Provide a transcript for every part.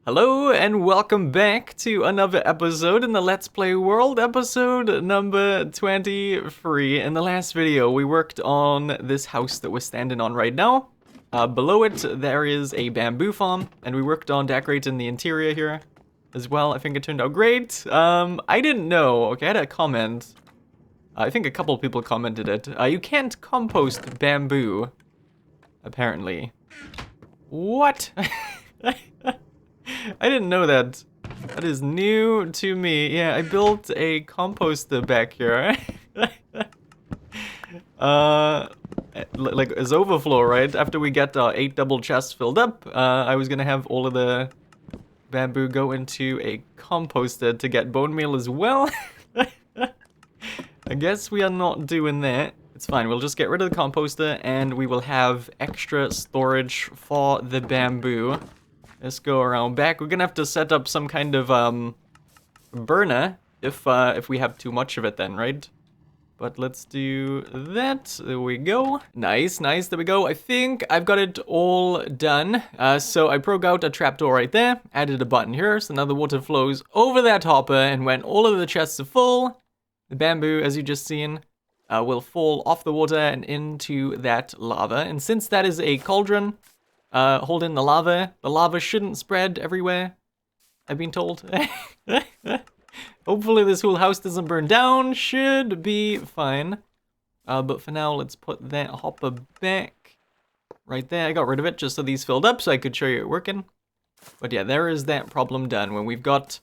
Hello and welcome back to another episode in the Let's Play World, episode number 23. In the last video, we worked on this house that we're standing on right now. Below it, there is a bamboo farm, and we worked on decorating the interior here as well. I think it turned out great. I didn't know. Okay, I had a comment. I think a couple people commented it. You can't compost bamboo, apparently. What? I didn't know that. That is new to me. Yeah, I built a composter back here. Like as overflow, right? After we get our 8 double chests filled up, I was gonna have all of the bamboo go into a composter to get bone meal as well. I guess we are not doing that. It's fine, we'll just get rid of the composter and we will have extra storage for the bamboo. Let's go around back. We're gonna have to set up some kind of burner if we have too much of it then, right? But let's do that. There we go. Nice, nice, there we go. I think I've got it all done. So I broke out a trapdoor right there, added a button here, so now the water flows over that hopper, and when all of the chests are full, the bamboo, as you just seen, will fall off the water and into that lava. And since that is a cauldron, holding the lava shouldn't spread everywhere, I've been told. Hopefully this whole house doesn't burn down, should be fine. But for now, let's put that hopper back right there. I got rid of it just so these filled up so I could show you it working. But yeah, there is that problem done. When we've got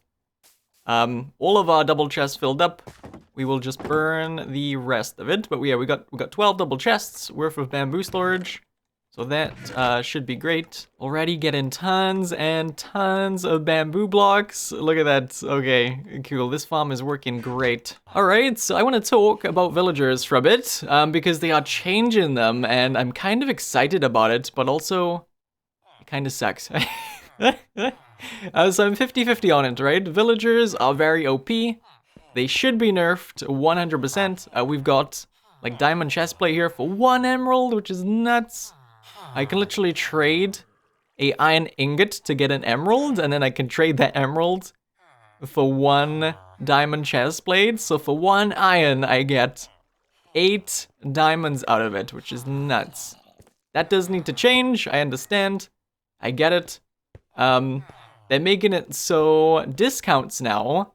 all of our double chests filled up, we will just burn the rest of it. But yeah, we got 12 double chests worth of bamboo storage. So that should be great. Already getting tons and tons of bamboo blocks. Look at that. Okay, cool. This farm is working great. All right, so I want to talk about villagers for a bit because they are changing them and I'm kind of excited about it, but also it kind of sucks. So I'm 50-50 on it, right? Villagers are very OP. They should be nerfed 100%. We've got like diamond chestplate here for 1 emerald, which is nuts. I can literally trade a iron ingot to get an emerald, and then I can trade that emerald for 1 diamond chestplate. So for 1 iron, I get 8 diamonds out of it, which is nuts. That does need to change, I understand. I get it. They're making it so discounts now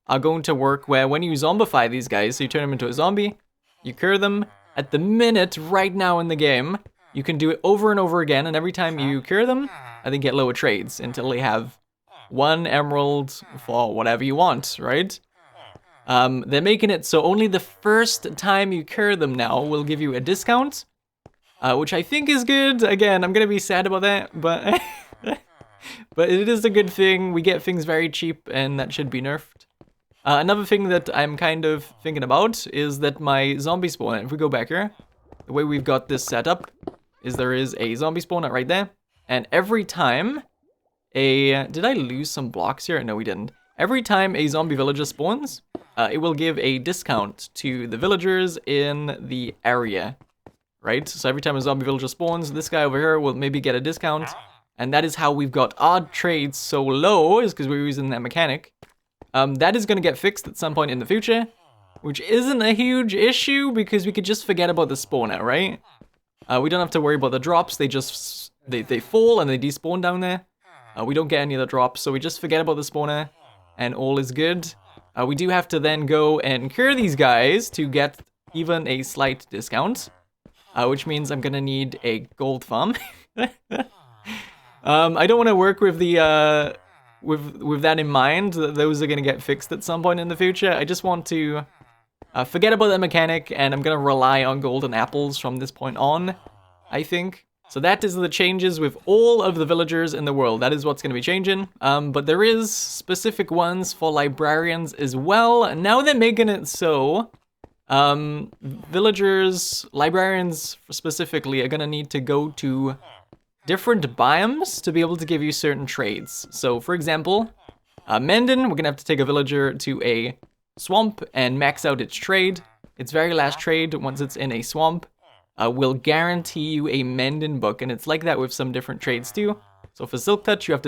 are going to work where when you zombify these guys, so you turn them into a zombie, you cure them at the minute right now in the game. You can do it over and over again, and every time you cure them, they get lower trades until they have 1 emerald for whatever you want, right? They're making it so only the first time you cure them now will give you a discount, which I think is good. Again, I'm gonna be sad about that, but but it is a good thing. We get things very cheap, and that should be nerfed. Another thing that I'm kind of thinking about is that my zombie spawner, if we go back here, the way we've got this set up is there is a zombie spawner right there, and every time did I lose some blocks here? No, we didn't. Every time a zombie villager spawns, it will give a discount to the villagers in the area, right? So every time a zombie villager spawns, this guy over here will maybe get a discount, and that is how we've got our trades so low, is because we're using that mechanic. That is going to get fixed at some point in the future, which isn't a huge issue because we could just forget about the spawner, right? We don't have to worry about the drops. They just they fall and they despawn down there. We don't get any of the drops, so we just forget about the spawner and all is good. We do have to then go and cure these guys to get even a slight discount, which means I'm gonna need a gold farm. I don't want to work with the with that in mind, that those are gonna get fixed at some point in the future. I just want to forget about that mechanic, and I'm gonna rely on golden apples from this point on, I think. So that is the changes with all of the villagers in the world. That is what's gonna be changing. But there is specific ones for librarians as well. Now they're making it so villagers, librarians specifically, are gonna need to go to different biomes to be able to give you certain trades. So for example, Mendon, we're gonna have to take a villager to a swamp and max out its trade. Its very last trade, once it's in a swamp, will guarantee you a Mendon book, and it's like that with some different trades too. So for Silk Touch, you have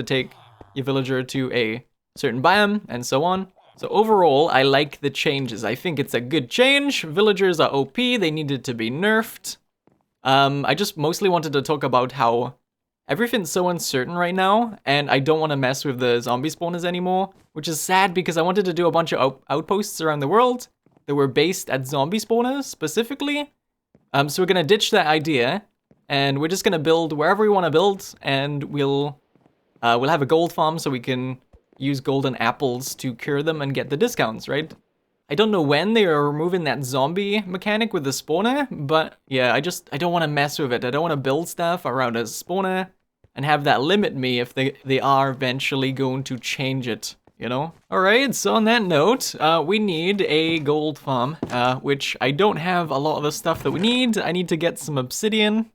your villager to a certain biome, and so on. So overall, I like the changes. I think it's a good change. Villagers are OP, they needed to be nerfed. I just mostly wanted to talk about how everything's so uncertain right now, and I don't want to mess with the zombie spawners anymore, which is sad because I wanted to do a bunch of outposts around the world that were based at zombie spawners specifically. So we're gonna ditch that idea, and we're just gonna build wherever we want to build, and we'll have a gold farm so we can use golden apples to cure them and get the discounts, right? I don't know when they are removing that zombie mechanic with the spawner, but yeah, I don't want to mess with it. I don't want to build stuff around a spawner and have that limit me if they are eventually going to change it, you know? Alright, so on that note, we need a gold farm, which I don't have a lot of the stuff that we need. I need to get some obsidian.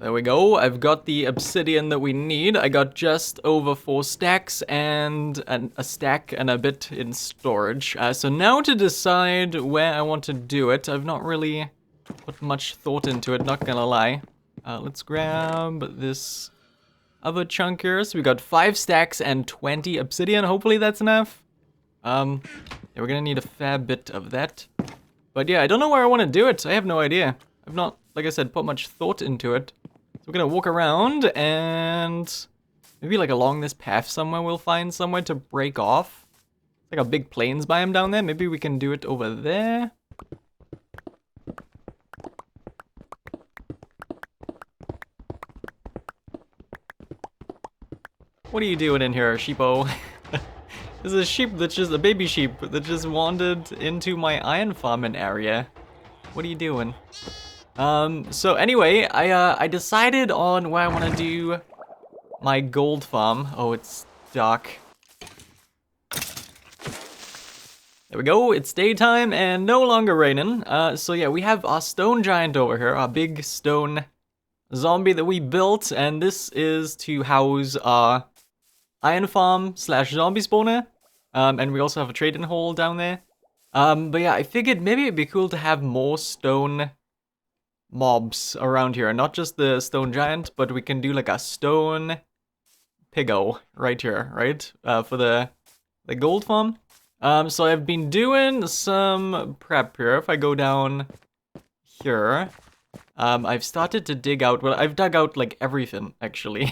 There we go, I've got the obsidian that we need. I got just over 4 stacks and a stack and a bit in storage. So now to decide where I want to do it. I've not really put much thought into it, not gonna lie. Let's grab this other chunk here. So we got 5 stacks and 20 obsidian. Hopefully that's enough. Yeah, we're gonna need a fair bit of that. But yeah, I don't know where I want to do it. I have no idea. I've not, like I said, put much thought into it. So we're gonna walk around and maybe like along this path somewhere we'll find somewhere to break off. It's like a big plains biome down there. Maybe we can do it over there. What are you doing in here, sheepo? There's a sheep that's just a baby sheep that just wandered into my iron farming area. What are you doing? So anyway, I decided on where I want to do my gold farm. Oh, it's dark. There we go, it's daytime and no longer raining. So yeah, we have our stone giant over here, our big stone zombie that we built, and this is to house our iron farm slash zombie spawner. And we also have a trading hall down there. But yeah, I figured maybe it'd be cool to have more stone mobs around here, not just the stone giant, but we can do like a stone piggo right here, right? For the gold farm. So I've been doing some prep here. If I go down here, I've started to dig out, well, I've dug out like everything actually.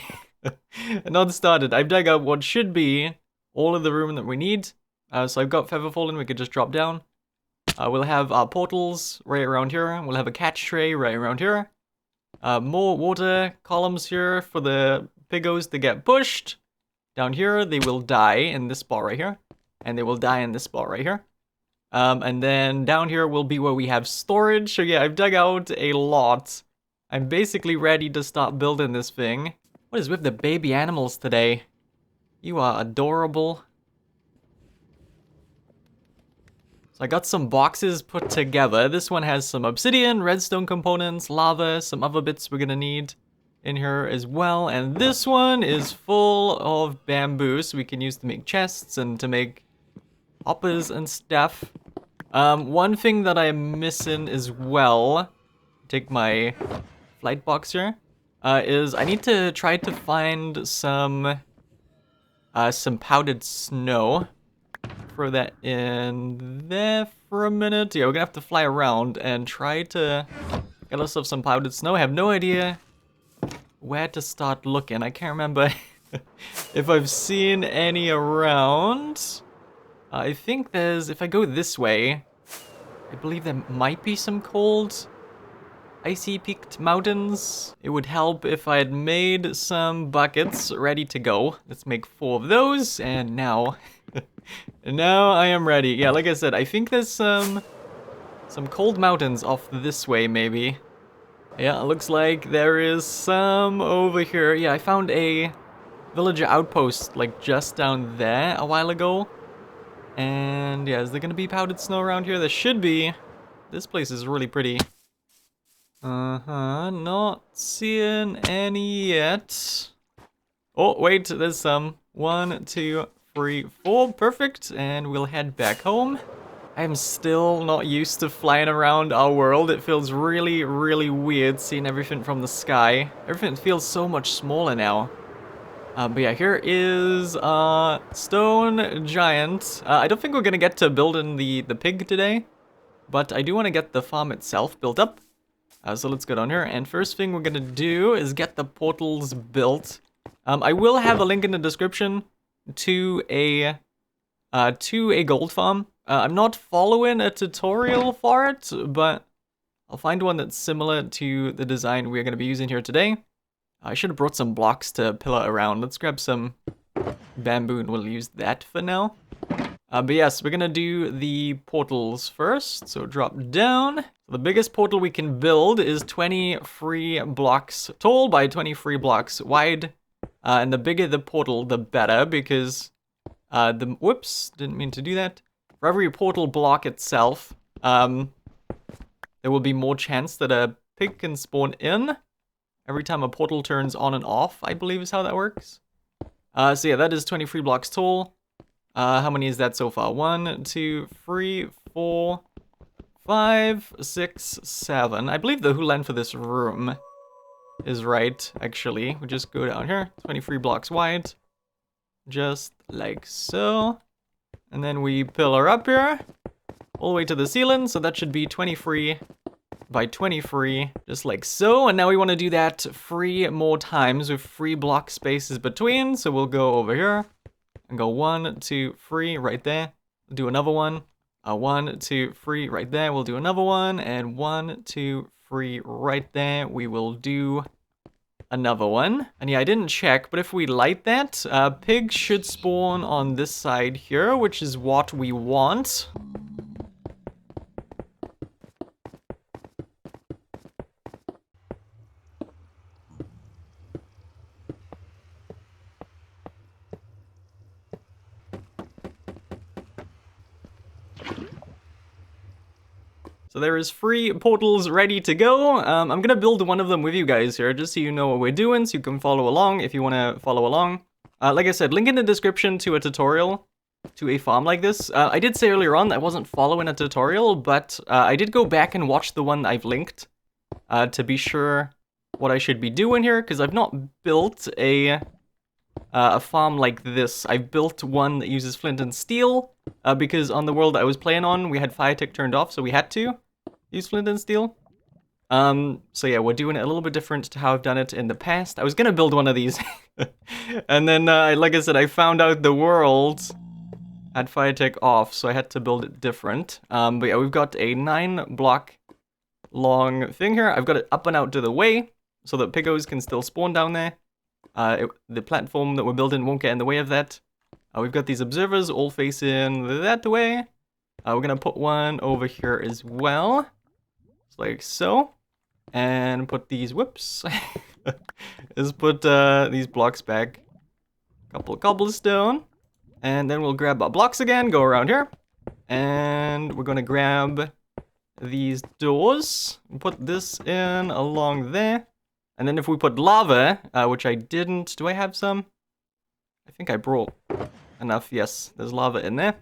Not started, I've dug out what should be all of the room that we need. So I've got feather falling, we could just drop down. We'll have our portals right around here. We'll have a catch tray right around here. More water columns here for the piggos to get pushed. Down here, they will die in this spot right here. And they will die in this spot right here. And then down here will be where we have storage. So yeah, I've dug out a lot. I'm basically ready to start building this thing. What is with the baby animals today? You are adorable. So I got some boxes put together. This one has some obsidian, redstone components, lava, some other bits we're gonna need in here as well. And this one is full of bamboo, so we can use to make chests and to make hoppers and stuff. One thing that I'm missing as well, take my flight box here, is I need to try to find some powdered snow. Throw that in there for a minute. Yeah, we're gonna have to fly around and try to get ourselves some powdered snow. I have no idea where to start looking. I can't remember if I've seen any around. I think there's, if I go this way, I believe there might be some cold, icy peaked mountains. It would help if I had made some buckets ready to go. Let's make 4 of those, and now... and now I am ready. Yeah, like I said, I think there's some cold mountains off this way, maybe. Yeah, it looks like there is some over here. Yeah, I found a villager outpost, like, just down there a while ago. And, yeah, is there gonna be powdered snow around here? There should be. This place is really pretty. Not seeing any yet. Oh, wait, there's some. 1, 2, 3, 4, perfect. And we'll head back home. I'm still not used to flying around our world. It feels really, really weird seeing everything from the sky. Everything feels so much smaller now. But yeah, here is Stone Giant. I don't think we're gonna get to building the pig today, but I do want to get the farm itself built up. So let's go down here, and first thing we're gonna do is get the portals built. I will have a link in the description to a gold farm. I'm not following a tutorial for it, but I'll find one that's similar to the design we're gonna be using here today. I should have brought some blocks to pillar around. Let's grab some bamboo and we'll use that for now. But yes, we're gonna do the portals first. So drop down. The biggest portal we can build is 23 blocks tall by 23 blocks wide. And the bigger the portal, the better, because whoops, didn't mean to do that. For every portal block itself, there will be more chance that a pig can spawn in. Every time a portal turns on and off, I believe is how that works. So yeah, that is 23 blocks tall. How many is that so far? 1, 2, 3, 4, 5, 6, 7. I believe the length for this room is right, actually. We just go down here, 23 blocks wide. Just like so. And then we pillar up here, all the way to the ceiling, so that should be 23 by 23, just like so. And now we want to do that 3 more times with 3 block spaces between. So we'll go over here and go 1, 2, 3 right there. We'll do another one. 1, 2, 3 right there. We'll do another one, and 1, 2, 3 right there. We will do another one. And yeah, I didn't check, but if we light that, pigs should spawn on this side here, which is what we want. So there is 3 portals ready to go. I'm gonna build one of them with you guys here, just so you know what we're doing, so you can follow along if you want to follow along. Like I said, link in the description to a tutorial to a farm like this. I did say earlier on that I wasn't following a tutorial, but I did go back and watch the one I've linked to be sure what I should be doing here, because I've not built a farm like this. I've built one that uses flint and steel, because on the world I was playing on, we had fire tick turned off, so we had to use flint and steel. So yeah, we're doing it a little bit different to how I've done it in the past. I was gonna build one of these, and then, like I said, I found out the world had fire tick off, so I had to build it different. But yeah, we've got a 9 block long thing here. I've got it up and out to the way, so that piggos can still spawn down there. The platform that we're building won't get in the way of that. We've got these observers all facing that way. We're gonna put one over here as well, just like so, and put these, whoops, let's put these blocks back. Couple of cobblestone, and then we'll grab our blocks again, go around here, and we're gonna grab these doors, put this in along there. And then if we put lava, which I didn't, do I have some? I think I brought enough, yes, there's lava in there.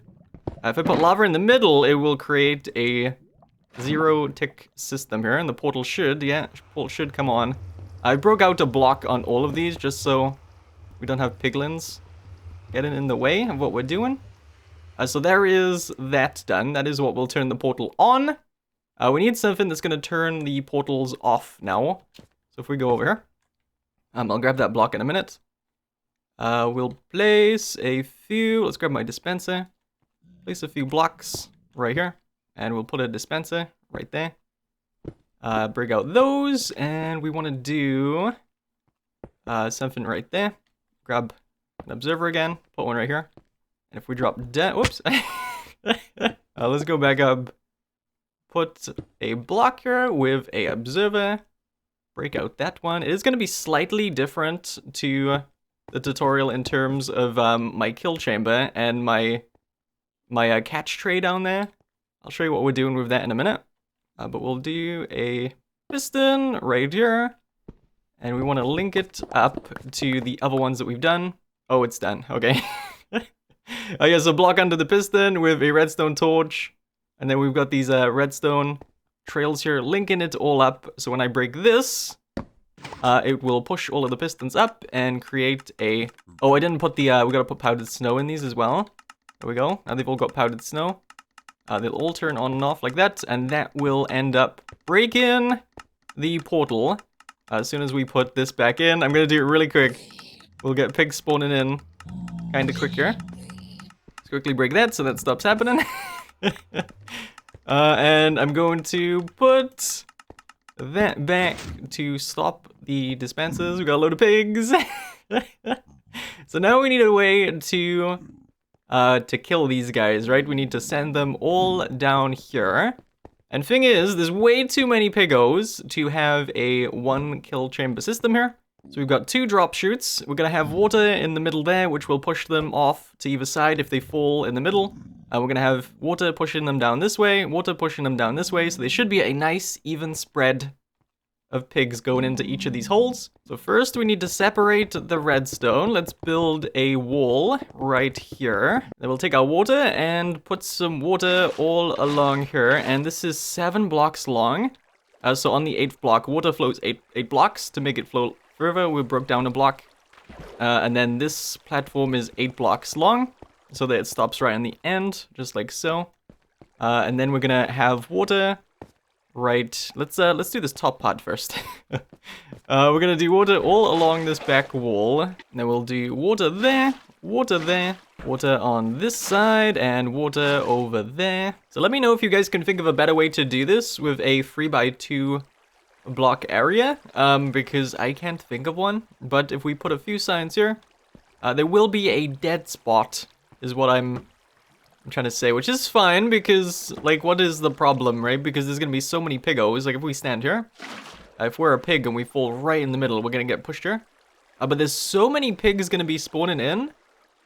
If I put lava in the middle, it will create a 0 tick system here, and the portal should, yeah, portal should come on. I broke out a block on all of these, just so we don't have piglins getting in the way of what we're doing. So there is that done. That is what will turn the portal on. We need something that's going to turn the portals off now. So if we go over here, I'll grab that block in a minute. We'll place a few, let's grab my dispenser. Place a few blocks right here, and we'll put a dispenser right there. Break out those, and we want to do something right there. Grab an observer again, put one right here. And if we drop down, whoops. Let's go back up. Put a block here with a observer. Break out that one. It is going to be slightly different to the tutorial in terms of my kill chamber and my catch tray down there. I'll show you what we're doing with that in a minute. But we'll do a piston right here. And we want to link it up to the other ones that we've done. Oh, it's done. Okay. I guess a block under the piston with a redstone torch. And then we've got these redstone trails here linking it all up. So when I break this, it will push all of the pistons up and create a... Oh, I didn't put the... we gotta put powdered snow in these as well. There we go. Now they've all got powdered snow. They'll all turn on and off like that, and that will end up breaking the portal. As soon as we put this back in, I'm gonna do it really quick. We'll get pigs spawning in kinda quick here. Let's quickly break that so that stops happening. And I'm going to put that back to stop the dispensers. We got a load of pigs. So now we need a way to kill these guys, right? We need to send them all down here. And thing is, there's way too many piggos to have a 1 kill chamber system here. So we've got 2 drop chutes. We're gonna have water in the middle there, which will push them off to either side if they fall in the middle. We're gonna have water pushing them down this way, water pushing them down this way, so there should be a nice even spread of pigs going into each of these holes. So first we need to separate the redstone. Let's build a wall right here. Then we'll take our water and put some water all along here, and this is 7 blocks long. So on the 8th block, water flows 8 blocks. To make it flow further, we broke down a block. And then this platform is 8 blocks long, so that it stops right on the end, just like so. And then we're gonna have water right. Let's do this top part first. We're gonna do water all along this back wall. And then we'll do water there, water on this side, and water over there. So let me know if you guys can think of a better way to do this with a 3x2 block area, because I can't think of one. But if we put a few signs here, there will be a dead spot, is what I'm trying to say, which is fine because, like, what is the problem, right? Because there's gonna be so many piggos. Like, if we stand here, if we're a pig and we fall right in the middle, we're gonna get pushed here. But there's so many pigs gonna be spawning in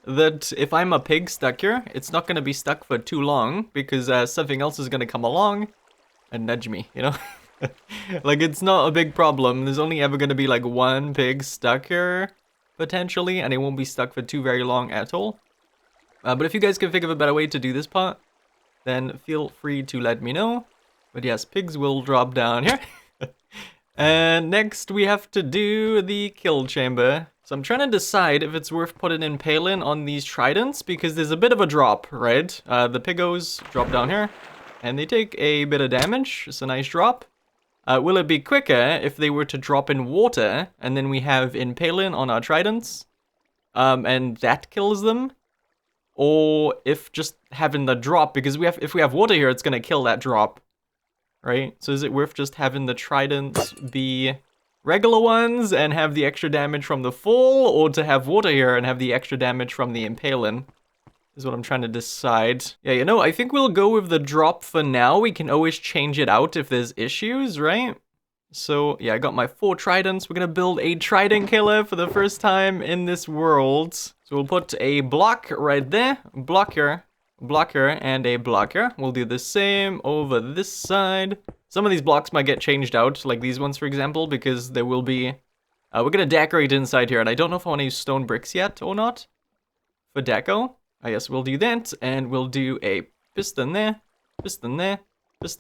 that if I'm a pig stuck here, it's not gonna be stuck for too long because something else is gonna come along and nudge me, you know? Like, it's not a big problem. There's only ever gonna be like 1 pig stuck here, potentially, and it won't be stuck for too very long at all. But if you guys can think of a better way to do this part, then feel free to let me know. But yes, pigs will drop down here. And next we have to do the kill chamber. So I'm trying to decide if it's worth putting in Palin on these tridents, because there's a bit of a drop, right? The piggos drop down here, and they take a bit of damage. It's a nice drop. Will it be quicker if they were to drop in water, and then we have Impalin on our tridents, and that kills them? Or if just having the drop, because if we have water here, it's gonna kill that drop, right? So is it worth just having the tridents be regular ones and have the extra damage from the fall, or to have water here and have the extra damage from the Impalin? Is what I'm trying to decide. Yeah, you know, I think we'll go with the drop for now. We can always change it out if there's issues, right? So, yeah, I got my 4 tridents. We're gonna build a trident killer for the first time in this world. So we'll put a block right there, blocker, and a blocker. We'll do the same over this side. Some of these blocks might get changed out, like these ones, for example, because there will be... we're gonna decorate inside here, and I don't know if I want to use stone bricks yet or not for deco. Yes, we'll do that, and we'll do a piston there, piston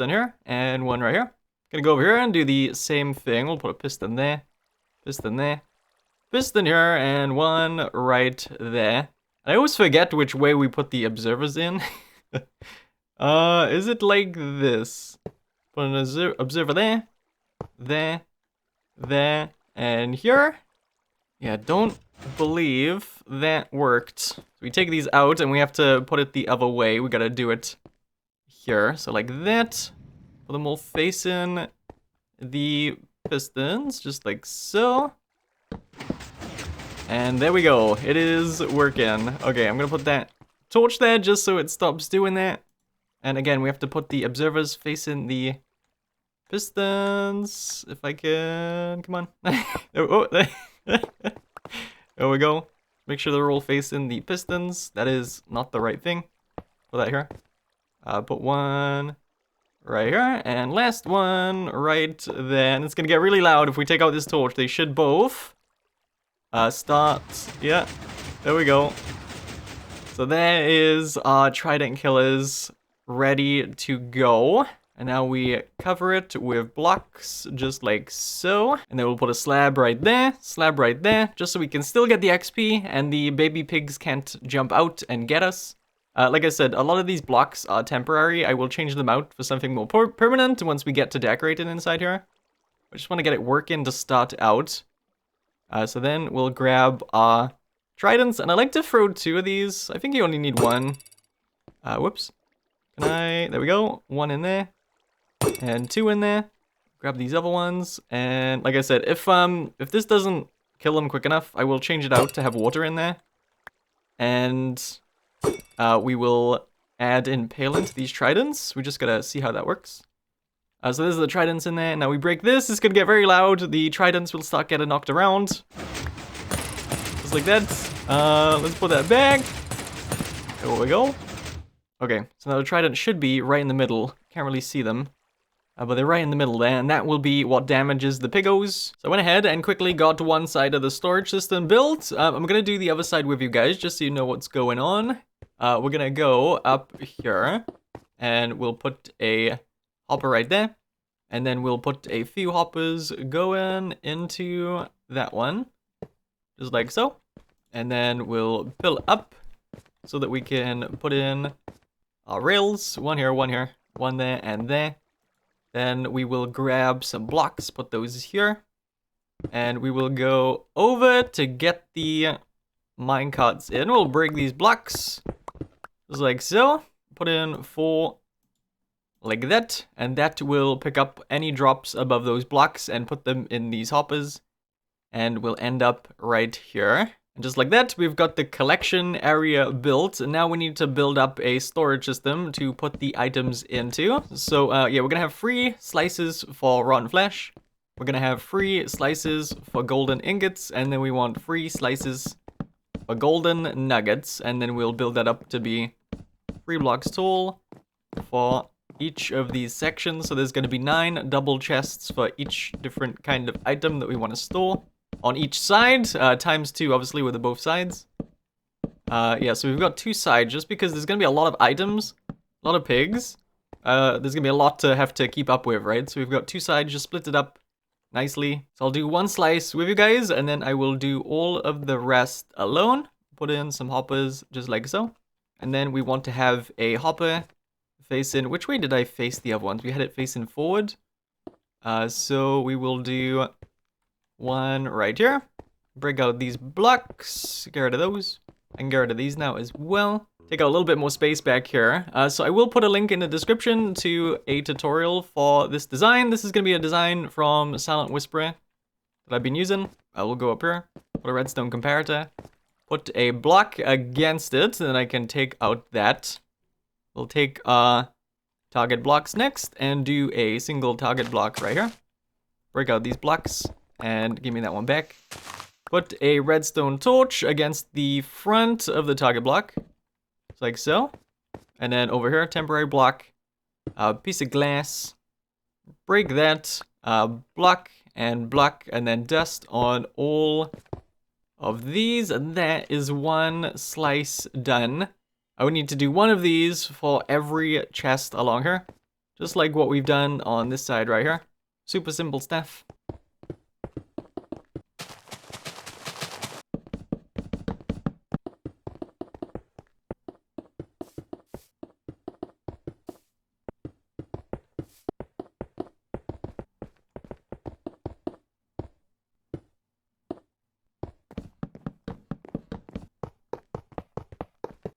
here, and one right here. Gonna go over here and do the same thing. We'll put a piston there, piston here, and one right there. I always forget which way we put the observers in. Is it like this? Put an observer there, and here? Yeah, don't believe that worked. So we take these out, and we have to put it the other way. We gotta do it here. So like that. Put them all facing the pistons, just like so. And there we go. It is working. Okay, I'm gonna put that torch there just so it stops doing that. And again, we have to put the observers facing the pistons. If I can, come on. There we go. Make sure they're all facing the pistons. That is not the right thing. Put that here. Put one right here, and last one right there. And it's gonna get really loud if we take out this torch. They should both start. Yeah, there we go. So there is our trident killers ready to go. And now we cover it with blocks, just like so. And then we'll put a slab right there, just so we can still get the XP and the baby pigs can't jump out and get us. Like I said, a lot of these blocks are temporary. I will change them out for something more permanent once we get to decorate it inside here. I just want to get it working to start out. So then we'll grab our tridents, and I like to throw 2 of these. I think you only need 1. Whoops. There we go. 1 in there. And 2 in there. Grab these other ones. And like I said, if this doesn't kill them quick enough, I will change it out to have water in there. And we will add impale into these tridents. We just gotta see how that works. So there's the tridents in there. Now we break this. It's gonna get very loud. The tridents will start getting knocked around. Just like that. Let's put that back. There we go. Okay, so now the trident should be right in the middle. Can't really see them. But they're right in the middle there, and that will be what damages the piggos. So I went ahead and quickly got one side of the storage system built. I'm gonna do the other side with you guys, just so you know what's going on. We're gonna go up here, and we'll put a hopper right there. And then we'll put a few hoppers going into that one. Just like so. And then we'll fill up so that we can put in our rails. One here, one there, and there. Then we will grab some blocks, put those here. And we will go over to get the minecarts in. We'll break these blocks. Just like so. Put in 4 like that. And that will pick up any drops above those blocks and put them in these hoppers. And we'll end up right here. And just like that, we've got the collection area built. And now we need to build up a storage system to put the items into. So yeah, we're gonna have 3 slices for rotten flesh. We're gonna have 3 slices for golden ingots. And then we want 3 slices for golden nuggets. And then we'll build that up to be 3 blocks tall for each of these sections. So there's gonna be 9 double chests for each different kind of item that we want to store. On each side, times 2 obviously with both sides. Yeah, so we've got 2 sides just because there's gonna be a lot of items, a lot of pigs. There's gonna be a lot to have to keep up with, right? So we've got 2 sides, just split it up nicely. So I'll do 1 slice with you guys, and then I will do all of the rest alone. Put in some hoppers, just like so. And then we want to have a hopper facing, which way did I face the other ones? We had it facing forward. So we will do 1 right here. Break out these blocks. Get rid of those. I can get rid of these now as well. Take out a little bit more space back here. So I will put a link in the description to a tutorial for this design. This is going to be a design from Silent Whisperer that I've been using. I will go up here. Put a redstone comparator. Put a block against it. And then I can take out that. We'll take target blocks next. And do a single target block right here. Break out these blocks. And give me that one back. Put a redstone torch against the front of the target block. Just like so. And then over here, temporary block. Piece of glass. Break that. Block and block. And then dust on all of these. And that is 1 slice done. I would need to do 1 of these for every chest along here. Just like what we've done on this side right here. Super simple stuff.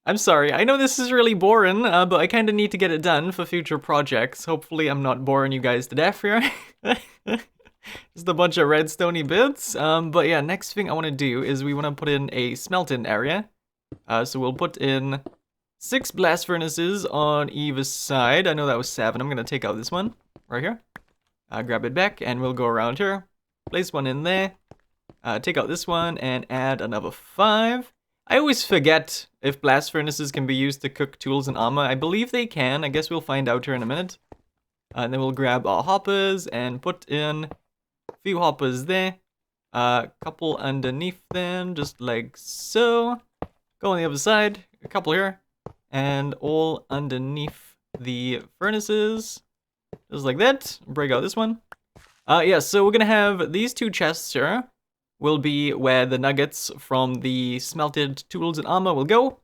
I'm sorry, I know this is really boring, but I kind of need to get it done for future projects. Hopefully I'm not boring you guys to death here. Just a bunch of redstone-y bits. But yeah, next thing I want to do is we want to put in a smelting area. So we'll put in 6 blast furnaces on either side. I know that was 7. I'm going to take out this one right here. Grab it back, and we'll go around here. Place 1 in there. Take out this one and add another 5. I always forget if blast furnaces can be used to cook tools and armor. I believe they can. I guess we'll find out here in a minute. And then we'll grab our hoppers and put in a few hoppers there. A couple underneath them, just like so. Go on the other side. A couple here. And all underneath the furnaces, just like that. Break out this one. Yeah, so we're gonna have these two chests here will be where the nuggets from the smelted tools and armor will go.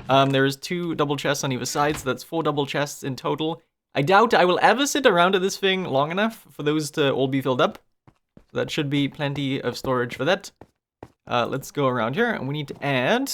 There's 2 double chests on either side, so that's 4 double chests in total. I doubt I will ever sit around at this thing long enough for those to all be filled up. So that should be plenty of storage for that. Let's go around here, and we need to add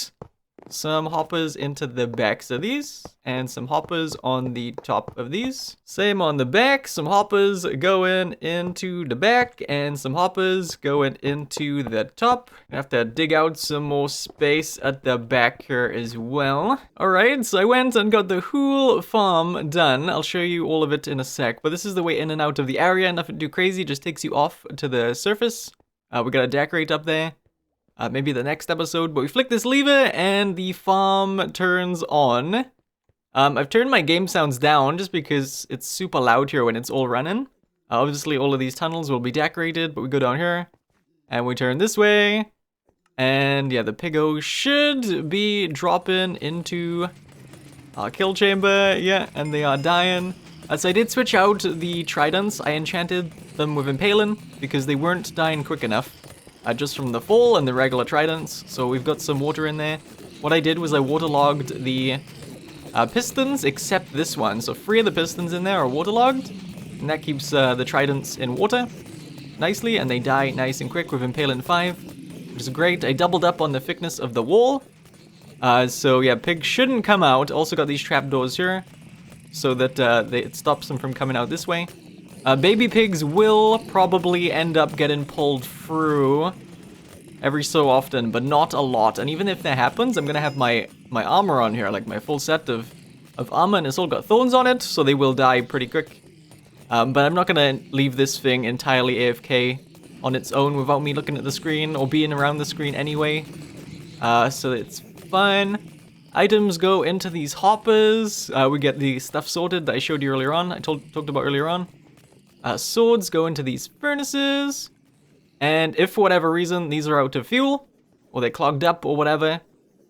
some hoppers into the backs of these, and some hoppers on the top of these. Same on the back, some hoppers going into the back, and some hoppers going into the top. I have to dig out some more space at the back here as well. Alright, so I went and got the whole farm done. I'll show you all of it in a sec, but this is the way in and out of the area. Nothing too crazy, just takes you off to the surface. We got a decorate up there. Maybe the next episode, but we flick this lever and the farm turns on. I've turned my game sounds down just because it's super loud here when it's all running. Obviously all of these tunnels will be decorated, but we go down here and we turn this way. And yeah, the piggo should be dropping into our kill chamber. Yeah, and they are dying. So I did switch out the tridents. I enchanted them with impaling because they weren't dying quick enough. Just from the fall and the regular tridents, so we've got some water in there. What I did was I waterlogged the pistons, except this one. So 3 of the pistons in there are waterlogged, and that keeps the tridents in water nicely, and they die nice and quick with Impaling 5, which is great. I doubled up on the thickness of the wall, so yeah, pigs shouldn't come out. Also got these trapdoors here, so that it stops them from coming out this way. Baby pigs will probably end up getting pulled through every so often, but not a lot. And even if that happens, I'm gonna have my armor on here, like my full set of armor, and it's all got thorns on it, so they will die pretty quick. But I'm not gonna leave this thing entirely AFK on its own without me looking at the screen or being around the screen anyway. So it's fine. Items go into these hoppers. We get the stuff sorted that I showed you earlier on, I talked about earlier on. Swords go into these furnaces, and if for whatever reason these are out of fuel, or they clogged up or whatever,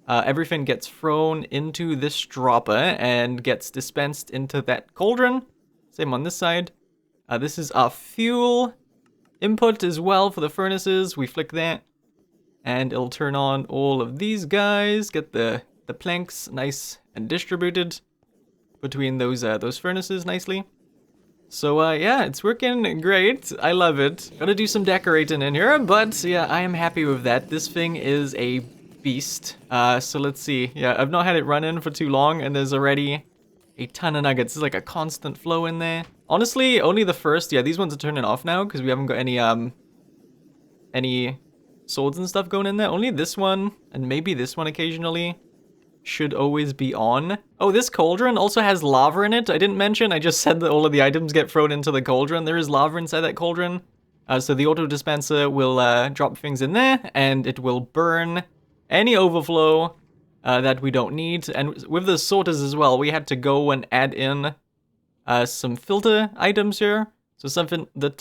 everything gets thrown into this dropper and gets dispensed into that cauldron. Same on this side. This is our fuel input as well for the furnaces. We flick that, and it'll turn on all of these guys, get the planks nice and distributed between those furnaces nicely. So yeah, it's working great. I love it. Gotta do some decorating in here, but yeah, I am happy with that. This thing is a beast. So let's see. Yeah, I've not had it running for too long, and there's already a ton of nuggets. There's like a constant flow in there. Honestly, only the first. Yeah, these ones are turning off now because we haven't got any swords and stuff going in there. Only this one, and maybe this one occasionally, should always be on. Oh, this cauldron also has lava in it. I didn't mention, I just said that all of the items get thrown into the cauldron. There is lava inside that cauldron. So the auto dispenser will drop things in there, and it will burn any overflow that we don't need. And with the sorters as well, we had to go and add in some filter items here. So something that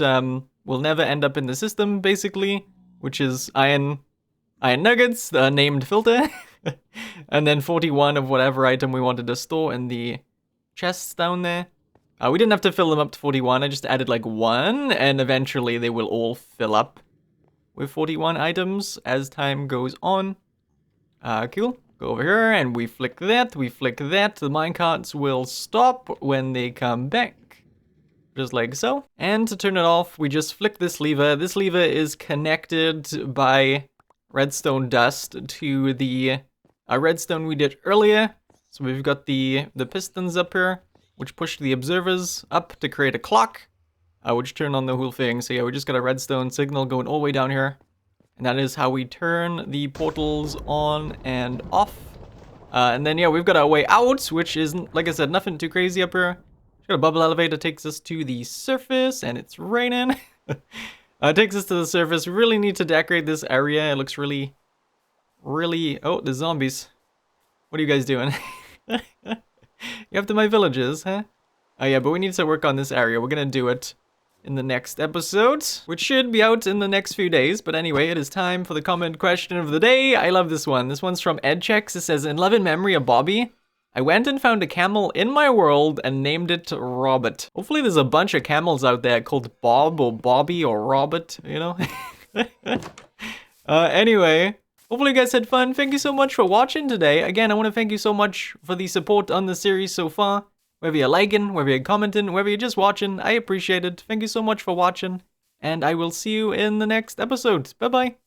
will never end up in the system, basically, which is iron nuggets, named filter. And then 41 of whatever item we wanted to store in the chests down there. We didn't have to fill them up to 41, I just added like 1, and eventually they will all fill up with 41 items as time goes on. Cool. Go over here and we flick that, the minecarts will stop when they come back. Just like so. And to turn it off, we just flick this lever. This lever is connected by redstone dust to the redstone we did earlier. So we've got the pistons up here, which push the observers up to create a clock, which turn on the whole thing. So yeah, we just got a redstone signal going all the way down here. And that is how we turn the portals on and off. And then yeah, we've got our way out, which is, like I said, nothing too crazy up here. Got a bubble elevator, takes us to the surface, and it's raining. Takes us to the surface. We really need to decorate this area. It looks really... Oh, the zombies. What are you guys doing? You after my villagers, huh? Oh yeah, but we need to work on this area. We're gonna do it in the next episode, which should be out in the next few days. But anyway, it is time for the comment question of the day. I love this one. This one's from EdChecks. It says, in love and memory of Bobby, I went and found a camel in my world and named it Robert. Hopefully there's a bunch of camels out there called Bob or Bobby or Robert, you know? Anyway, hopefully you guys had fun. Thank you so much for watching today. Again, I want to thank you so much for the support on the series so far. Whether you're liking, whether you're commenting, whether you're just watching, I appreciate it. Thank you so much for watching. And I will see you in the next episode. Bye-bye.